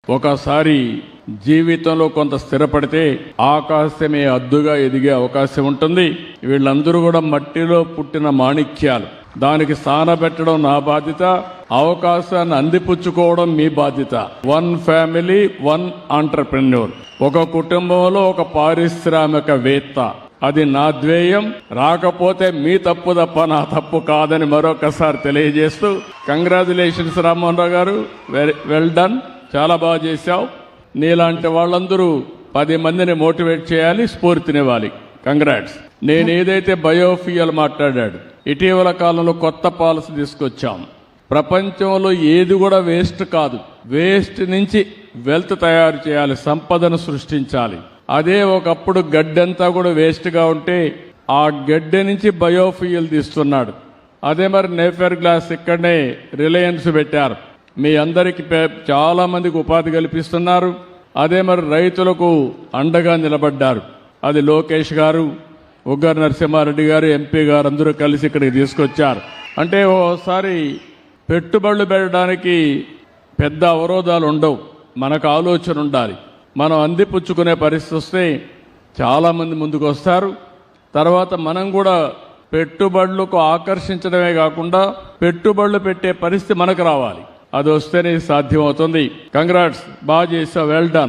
ఒకసారి జీవితంలో కొంత స్థిరపడితే ఆకాశమే అద్దుగా ఎదిగే అవకాశం ఉంటుంది. వీళ్ళందరూ కూడా మట్టిలో పుట్టిన మాణిక్యాలు. దానికి స్థానబెట్టడం నా బాధ్యత, అవకాశాన్ని అందిపుచ్చుకోవడం మీ బాధ్యత. One family, one entrepreneur. ఒక కుటుంబంలో ఒక పారిశ్రామికవేత్త. అది నా ధ్యేయం. రాకపోతే మీ తప్పు తప్ప నా తప్పు కాదని మరొకసారి తెలియజేస్తూ, కంగ్రాచులేషన్స్ రామ్మోహన్ రావు గారు, వెల్ డన్, చాలా బాగా చేశావు. నీలాంటి వాళ్ళందరూ 10 మందిని మోటివేట్ చేయాలి, స్ఫూర్తినివ్వాలి. కంగ్రాట్స్. నేను ఏదైతే బయోఫ్యూయల్ మాట్లాడాడు, ఇటీవల కాలంలో కొత్త పాలసీ తీసుకొచ్చాం. ప్రపంచంలో ఏది కూడా వేస్ట్ కాదు. వేస్ట్ నుంచి వెల్త్ తయారు చేయాలి, సంపదను సృష్టించాలి. అదే ఒకప్పుడు గడ్డంతా కూడా వేస్ట్గా ఉంటే ఆ గడ్డి నుంచి బయోఫ్యూయల్ తీస్తున్నాడు. అదే మరి నేఫర్ గ్లాస్ ఇక్కడనే రిలయన్స్ పెట్టారు. మీ అందరికి చాలా మందికి ఉపాధి కల్పిస్తున్నారు. అదే మరి రైతులకు అండగా నిలబడ్డారు. అది లోకేష్ గారు, ఉగ్గర్ నరసింహారెడ్డి గారు, ఎంపీ గారు అందరూ కలిసి ఇక్కడికి తీసుకొచ్చారు. అంటే ఓసారి పెట్టుబడులు పెట్టడానికి పెద్ద అవరోధాలు ఉండవు, మనకు ఆలోచన ఉండాలి. మనం అందిపుచ్చుకునే పరిస్థితి వస్తే చాలామంది ముందుకు వస్తారు. తర్వాత మనం కూడా పెట్టుబడులకు ఆకర్షించడమే కాకుండా పెట్టుబడులు పెట్టే పరిస్థితి మనకు రావాలి. అది వస్తేనే సాధ్యం అవుతుంది. కంగ్రాట్స్, బాగా చేసావు, వెల్ డన్.